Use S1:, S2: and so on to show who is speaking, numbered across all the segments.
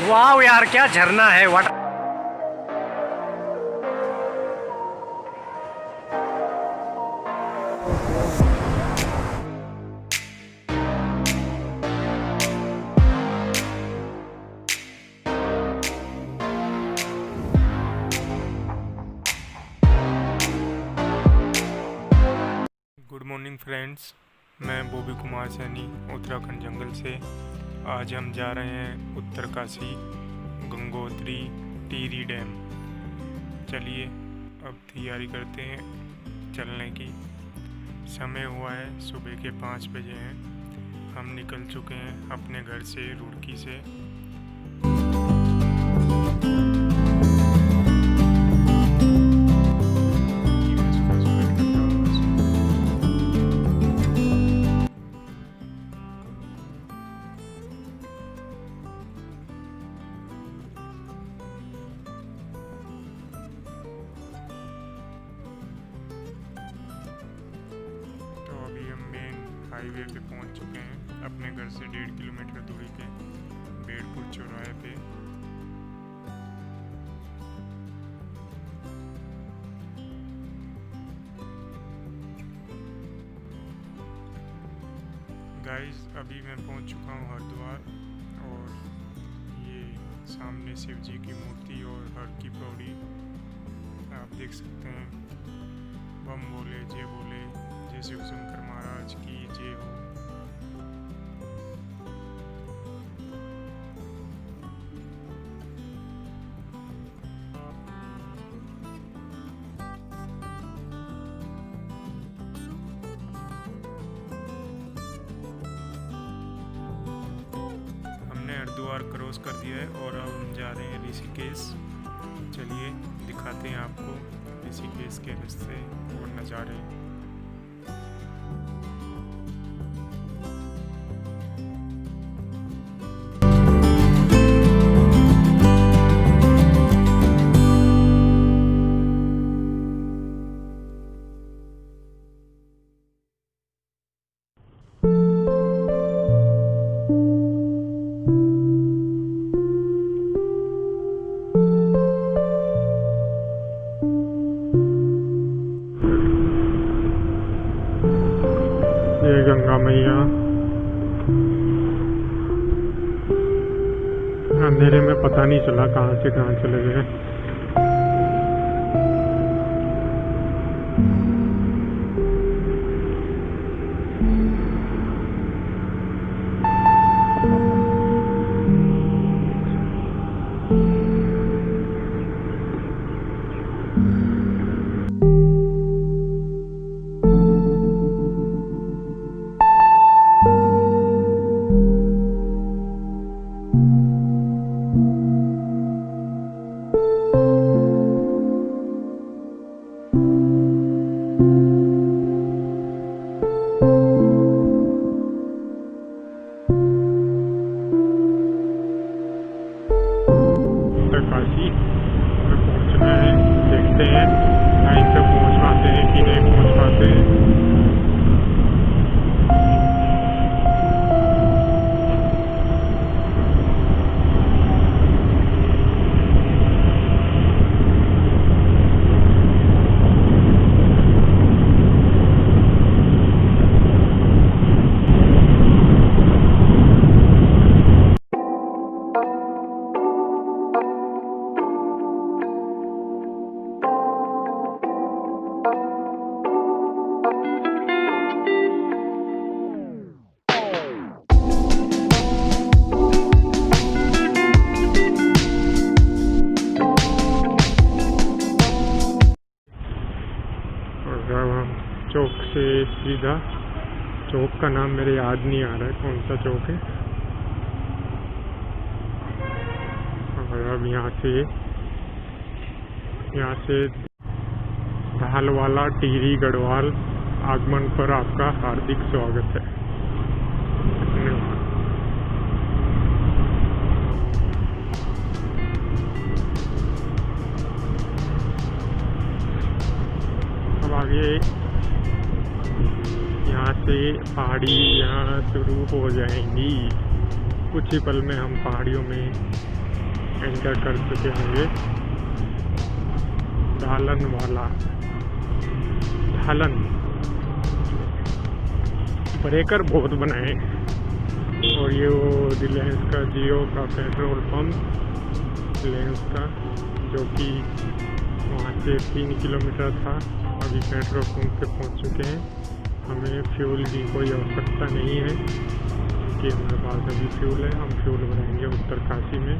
S1: वाह यार, क्या झरना है। वाटर
S2: गुड मॉर्निंग फ्रेंड्स, मैं बॉबी कुमार सैनी उत्तराखंड जंगल से। आज हम जा रहे हैं उत्तरकाशी गंगोत्री टिहरी डैम। चलिए अब तैयारी करते हैं चलने की। समय हुआ है सुबह के 5 बजे हैं। हम निकल चुके हैं अपने घर से रुड़की से। हाईवे पे पहुंच चुके हैं अपने घर से 1.5 किलोमीटर दूरी पे बेड़पुर चौराहे पे। गाइस अभी मैं पहुंच चुका हूं हरिद्वार, और ये सामने शिव जी की मूर्ति और हर की पौड़ी आप देख सकते हैं। बम बोले, जय बोले, जय शिव शंकर महाराज की जय हो। हमने हरिद्वार क्रॉस कर दिया है और अब हम जा रहे हैं ऋषिकेश। चलिए दिखाते हैं आपको ऋषिकेश के रास्ते और नज़ारे। ये गंगा मैया अंधेरे में पता नहीं चला कहाँ से कहाँ चले गए। उत्तरकाशी में पहुंचना है, देखते हैं टाइम पे पहुंच पाते हैं कि नहीं पहुंच पाते हैं। चौक से सीधा, चौक का नाम मेरे याद नहीं आ रहा है कौन सा चौक है। और अब यहाँ से ढालवाला टिहरी गढ़वाल आगमन पर आपका हार्दिक स्वागत है। धन्यवाद। अब आगे यहाँ से पहाड़ी यहाँ शुरू हो जाएंगी। कुछ ही पल में हम पहाड़ियों में एंटर कर चुके होंगे। ढालन ब्रेकर बहुत बनाए। और ये वो रिलायंस का जियो का पेट्रोल पंप रिलायंस का, जो कि वहाँ से 3 किलोमीटर था। अभी पेट्रोल पंप पे पहुँच चुके हैं। हमें फ्यूल की कोई आवश्यकता नहीं है कि हमारे पास अभी फ्यूल है। हम फ्यूल भराएंगे उत्तरकाशी में।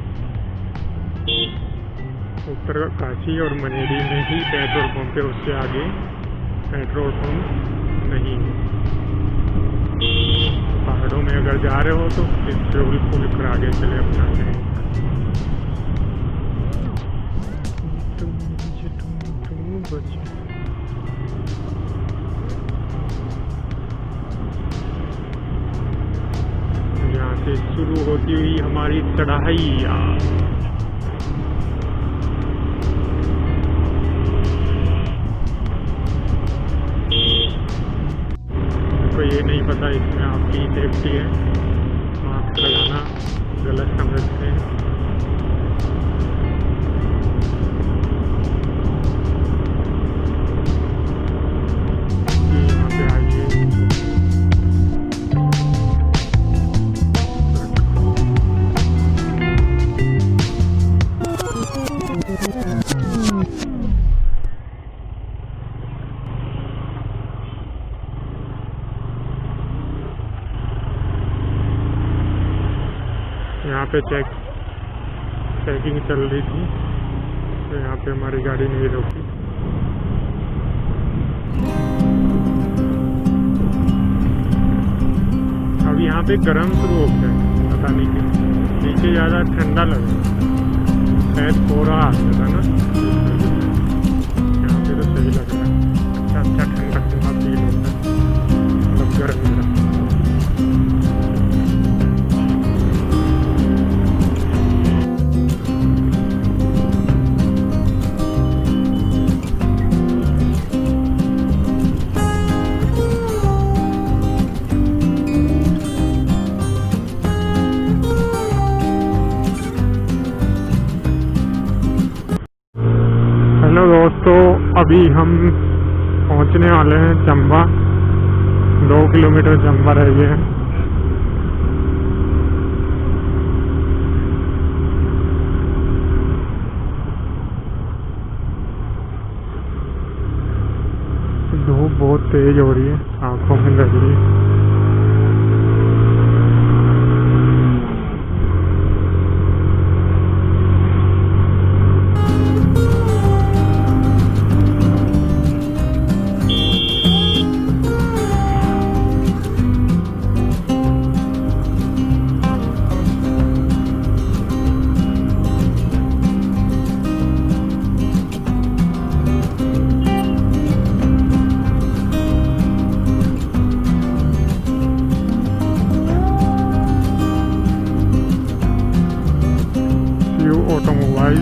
S2: उत्तरकाशी और मनेरी में ही पेट्रोल पंप है, उससे आगे पेट्रोल पंप नहीं है। पहाड़ों में अगर जा रहे हो तो फ्यूल फुल कर आगे चले अपना करें। यहाँ से शुरू होती हुई हमारी चढ़ाई। तो ये नहीं पता इसमें आपकी सेफ्टी है, मास्क लगाना गलत समझते हैं। यहाँ पे आइए। यहाँ पे चेकिंग चल रही थी, तो यहाँ पे हमारी गाड़ी नहीं रोकी। अब यहाँ पे गर्म शुरू हो गया है, पता नहीं क्यों। नीचे ज़्यादा ठंडा लग रहा है, शायद कोहरा आ गया था ना। यहाँ पे तो सही लग रहा है, अच्छा ठंडा ठंडा फील होता है, मतलब गर्म गर्म। हेलो दोस्तों, अभी हम पहुंचने वाले हैं चंबा। 2 किलोमीटर चंबा रह गए हैं। धूप बहुत तेज हो रही है, आंखों में लग रही है। ऑटोमोबाइल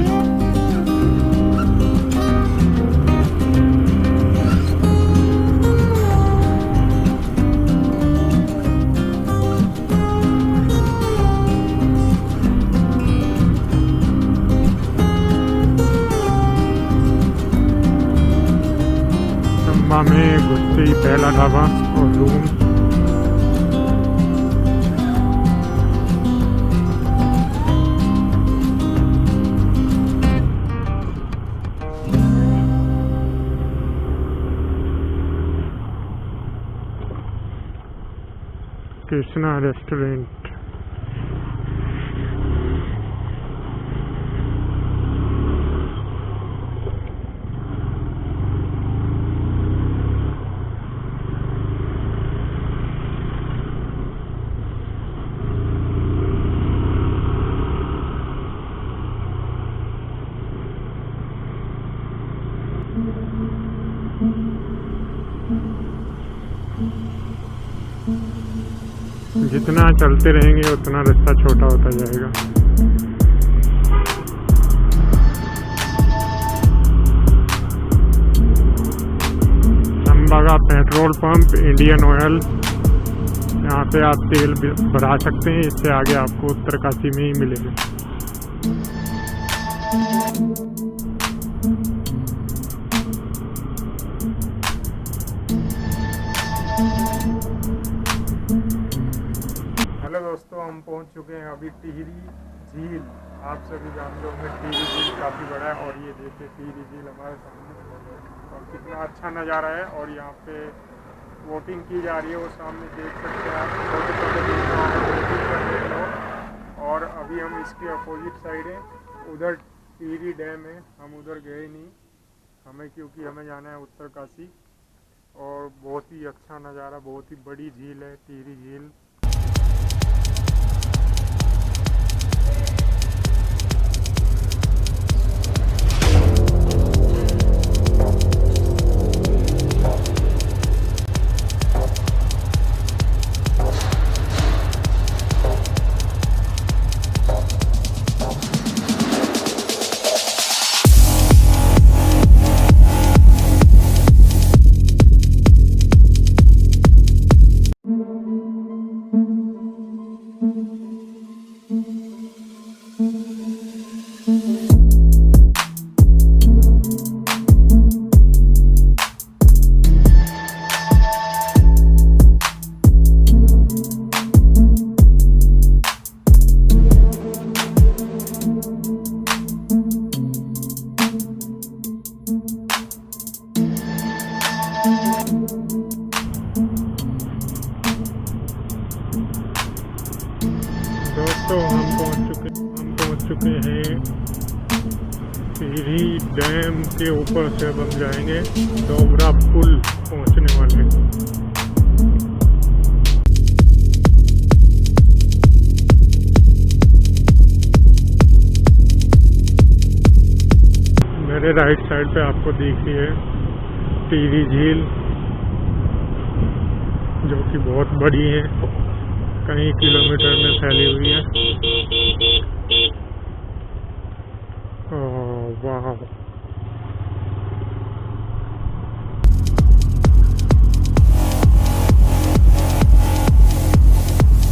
S2: चंबा में घुसते ही पहला ढाबा और रूम। कृष्णा रेस्टोरेंट। जितना चलते रहेंगे उतना रास्ता छोटा होता जाएगा। चंबा का पेट्रोल पंप इंडियन ऑयल, यहाँ पे आप तेल भरा सकते हैं। इससे आगे आपको उत्तरकाशी में ही मिलेगा। हेलो दोस्तों, हम पहुंच चुके हैं अभी टिहरी झील। आप सभी जानते होंगे टिहरी झील काफ़ी बड़ा है और ये देखिए टिहरी झील हमारे सामने और कितना अच्छा नज़ारा है। और यहाँ पे बोटिंग की जा रही है, वो सामने देख सकते हैं आप, छोटे छोटे बोटिंग कर रहे हैं लोग। और अभी हम इसके अपोजिट साइड हैं, उधर टिहरी डैम है, हम उधर गए नहीं हमें, क्योंकि हमें जाना है उत्तरकाशी। और बहुत ही अच्छा नज़ारा, बहुत ही बड़ी झील है टिहरी झील। दोस्तों हम पहुंच चुके हैं टिहरी डैम के ऊपर से। अब हम जाएंगे डोबरा पुल पहुंचने वाले। मेरे राइट साइड पे आपको दिख रही है टिहरी झील, जो कि बहुत बड़ी है, कई किलोमीटर में फैली हुई है। ओह वाह,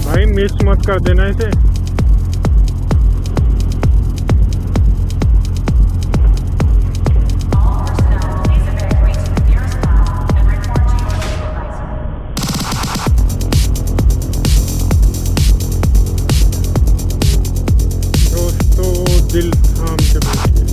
S2: भाई मिस मत कर देना इसे। दिल थाम के बैठिए।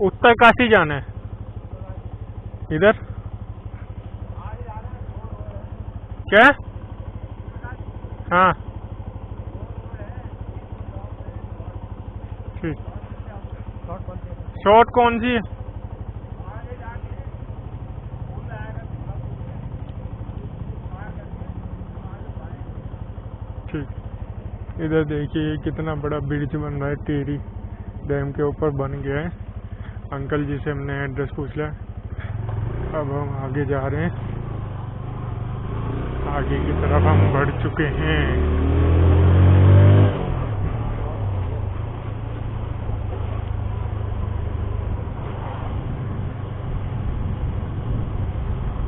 S2: उत्तरकाशी जाना है इधर क्या? हाँ ठीक। शॉर्ट कौन सी है? ठीक। इधर देखिए कितना बड़ा ब्रिज बन रहा है, टिहरी डैम के ऊपर बन गया है। अंकल जी से हमने एड्रेस पूछ लिया। अब हम आगे जा रहे हैं, आगे की तरफ हम बढ़ चुके हैं।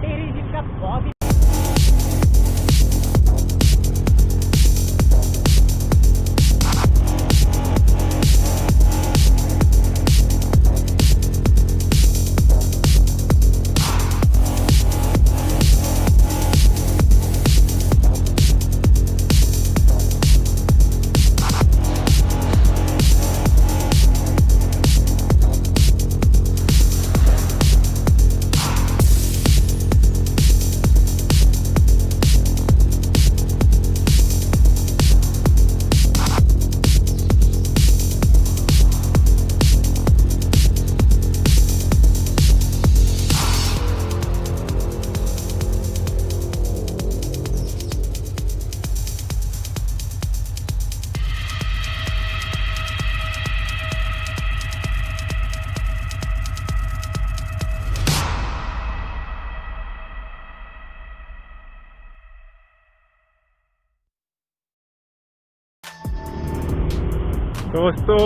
S3: टिहरी झील का बहुत ही
S2: दोस्तों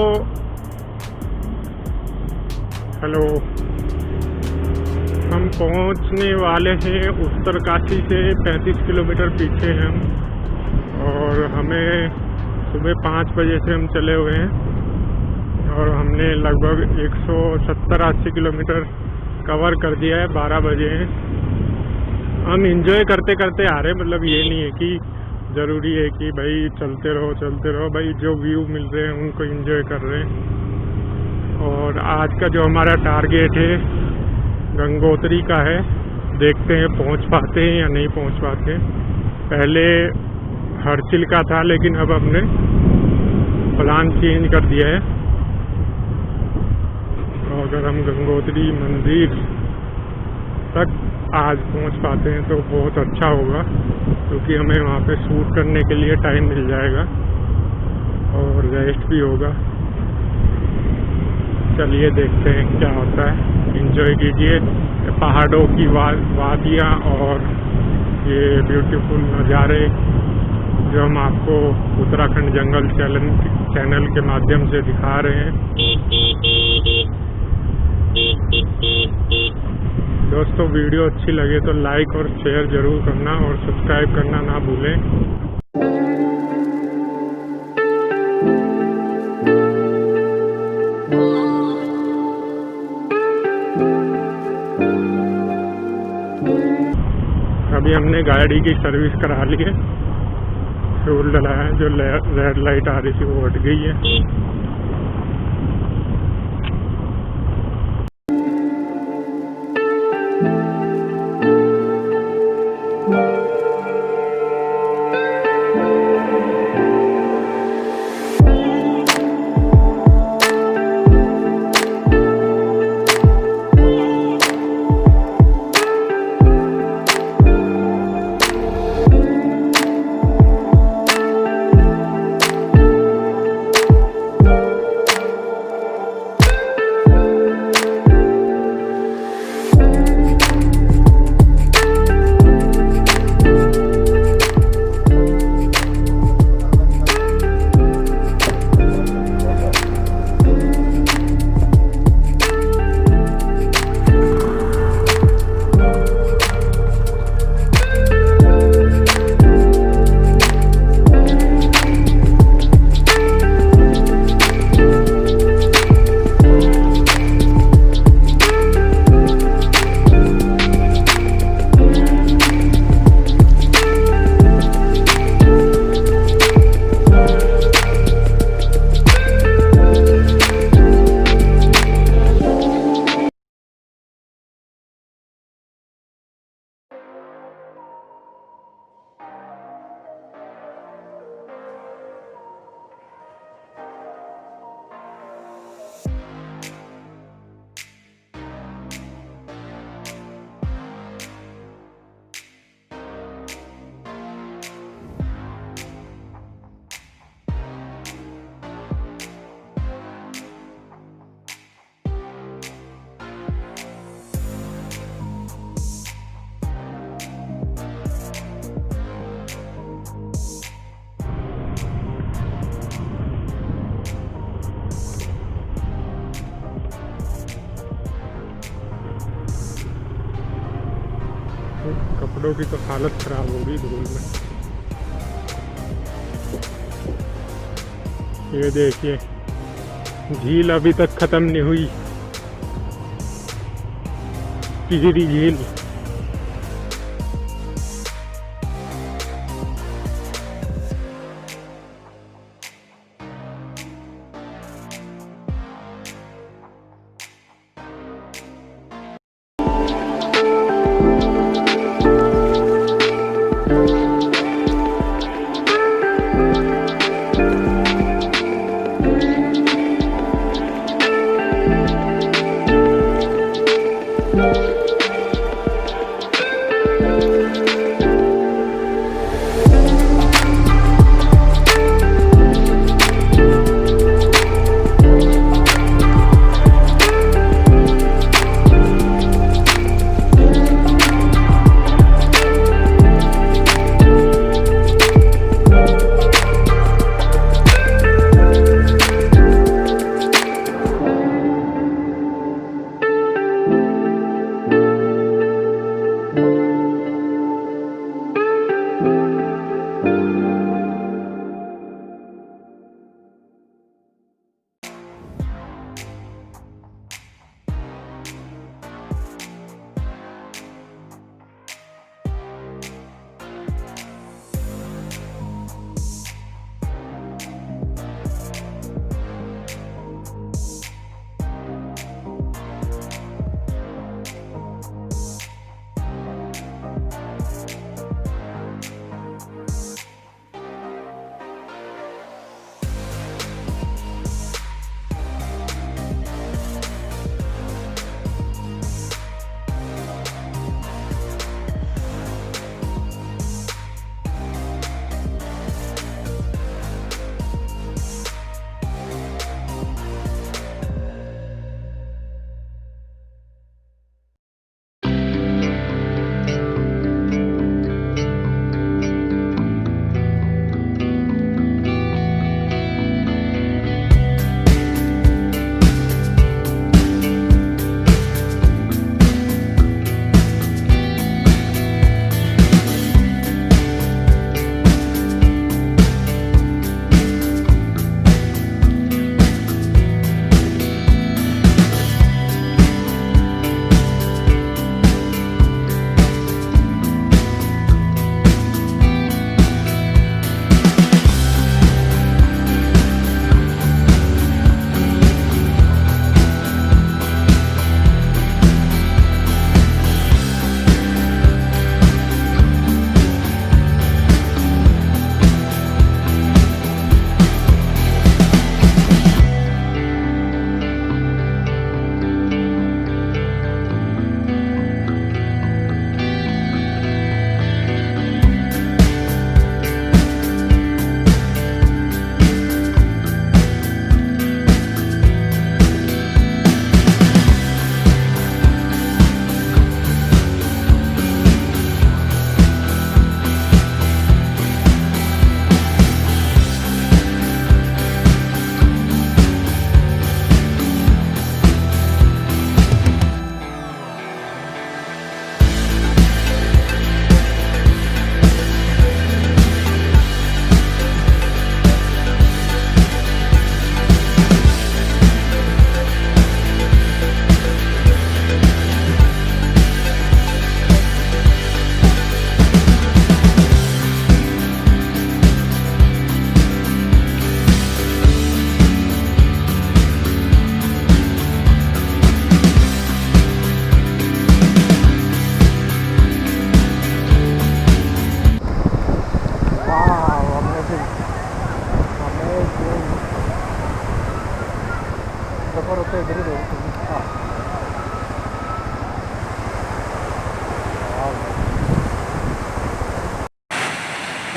S2: हेलो, हम पहुंचने वाले हैं उत्तरकाशी से 35 किलोमीटर पीछे हैं हम, और हमें सुबह 5 बजे से हम चले हुए हैं और हमने लगभग 170-80 किलोमीटर कवर कर दिया है। 12 बजे हैं। हम इंजॉय करते करते आ रहे हैं, मतलब ये नहीं है कि ज़रूरी है कि भाई चलते रहो भाई, जो व्यू मिल रहे हैं उनको इंजॉय कर रहे हैं। और आज का जो हमारा टारगेट है गंगोत्री का है, देखते हैं पहुंच पाते हैं या नहीं पहुंच पाते। पहले हर्सिल का था, लेकिन अब हमने प्लान चेंज कर दिया है। और अगर हम गंगोत्री मंदिर तक आज पहुंच पाते हैं तो बहुत अच्छा होगा, क्योंकि हमें वहाँ पे शूट करने के लिए टाइम मिल जाएगा और रेस्ट भी होगा। चलिए देखते हैं क्या होता है। एंजॉय कीजिए पहाड़ों की वादियाँ और ये ब्यूटीफुल नज़ारे जो हम आपको उत्तराखंड जंगल चैनल के माध्यम से दिखा रहे हैं। दोस्तों वीडियो अच्छी लगे तो लाइक और शेयर ज़रूर करना और सब्सक्राइब करना ना भूलें। अभी हमने गाड़ी की सर्विस करा ली है, फ्यूल डलाया है, जो रेड लाइट आ रही थी वो हट गई है। कपड़ों की तो हालत खराब होगी धूल में। ये देखिए झील अभी तक खत्म नहीं हुई, टिहरी झील।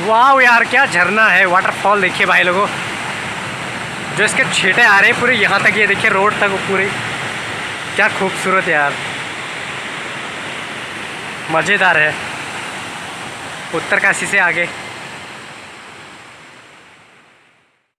S1: वाह यार, क्या झरना है, वाटरफॉल देखिए भाई लोगों, जो इसके छींटे आ रहे हैं पूरे यहाँ तक, ये देखिए रोड तक पूरी, क्या खूबसूरत यार, मज़ेदार है। उत्तरकाशी से आगे